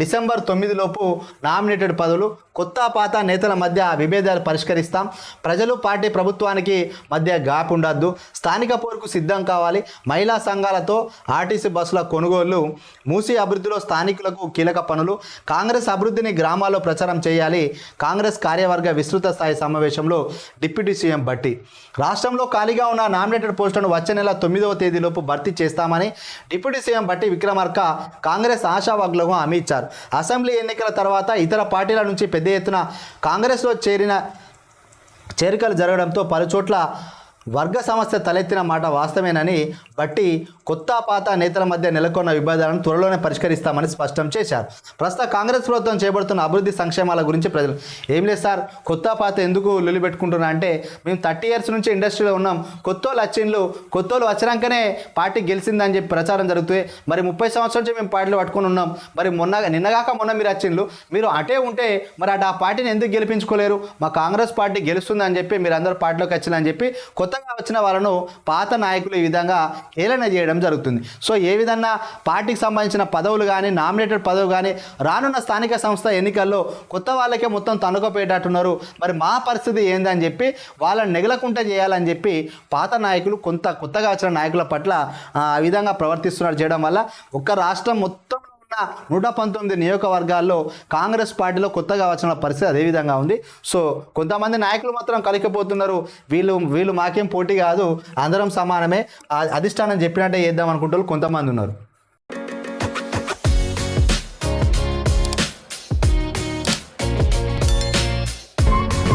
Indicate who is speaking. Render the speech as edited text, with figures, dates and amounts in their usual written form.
Speaker 1: December 9 లోపు nominated పదవులు కొత్త పాత నేతల మధ్య విభేదాలు పరిష్కరిస్తాం. ప్రజలు పార్టీ ప్రభుత్వానికి మధ్య గ్యాప్ ఉండద్దు. స్థానిక పోరుకు సిద్ధం కావాలి. మహిళా సంఘాలతో ఆర్టీసీ బస్సుల కొనుగోళ్లు, మూసీ అభివృద్ధిలో స్థానికులకు కీలక పనులు, కాంగ్రెస్ అభివృద్ధిని గ్రామాల్లో ప్రచారం చేయాలి. కాంగ్రెస్ కార్యవర్గ విస్తృత స్థాయి సమావేశంలో డిప్యూటీ సీఎం భట్టి. రాష్ట్రంలో ఖాళీగా ఉన్న నామినేటెడ్ పోస్టులను వచ్చే నెల 9వ తేదీలోపు భర్తీ చేస్తామని డిప్యూటీ సీఎం భట్టి విక్రమార్క కాంగ్రెస్ ఆశావాగ్లకు హామీ ఇచ్చారు. అసెంబ్లీ ఎన్నికల తర్వాత ఇతర పార్టీల నుంచి పెద్ద ఎత్తున కాంగ్రెస్లో చేరికలు జరగడంతో పలుచోట్ల వర్గ సమస్య తలెత్తిన మాట వాస్తవేనని బట్టి కొత్త పాత నేతల మధ్య నెలకొన్న విభేదాలను త్వరలోనే పరిష్కరిస్తామని స్పష్టం చేశారు. ప్రస్తుత కాంగ్రెస్ ప్రభుత్వం చేపడుతున్న అభివృద్ధి సంక్షేమాల గురించి ప్రజలు ఏం లేదు సార్, కొత్త పాత ఎందుకు లొల్లి పెట్టుకుంటున్నా అంటే మేము 30 ఇయర్స్ నుంచి ఇండస్ట్రీలో ఉన్నాం, కొత్తోళ్ళు వచ్చినాకనే పార్టీ గెలిచిందని చెప్పి ప్రచారం జరుగుతుంది. మరి 30 సంవత్సరాల నుంచి మేము పార్టీలో పట్టుకుని ఉన్నాం. మరి నిన్నగాక మొన్న మీరు వచ్చిండ్రు, మీరు అటే ఉంటే మరి అటు ఆ పార్టీని ఎందుకు గెలిపించుకోలేరు? మా కాంగ్రెస్ పార్టీ గెలుస్తుందని చెప్పి మీరు అందరూ పార్టీలోకి వచ్చిందని చెప్పి కొత్తగా వచ్చిన వాళ్ళను పాత నాయకులు ఈ విధంగా హేళన చేయడం జరుగుతుంది. సో ఏ విధంగా పార్టీకి సంబంధించిన పదవులు కానీ, నామినేటెడ్ పదవి కానీ రానున్న స్థానిక సంస్థ ఎన్నికల్లో కొత్త వాళ్ళకే మొత్తం తనుకపోయేటట్టున్నారు. మరి మా పరిస్థితి ఏందని చెప్పి వాళ్ళని నెగలకుండా చేయాలని చెప్పి పాత నాయకులు కొత్తగా వచ్చిన నాయకుల పట్ల ఆ విధంగా ప్రవర్తిస్తున్నారు. చేయడం వల్ల ఒక్క రాష్ట్రం మొత్తం 119 నియోజకవర్గాల్లో కాంగ్రెస్ పార్టీలో కొత్తగా వచ్చిన పరిస్థితి అదేవిధంగా ఉంది. సో కొంతమంది నాయకులు మాత్రం కలిగిపోతున్నారు, వీళ్ళు మాకేం పోటీ కాదు, అందరం సమానమే, అధిష్టానం చెప్పినట్టే చేద్దాం అనుకుంటారు కొంతమంది ఉన్నారు.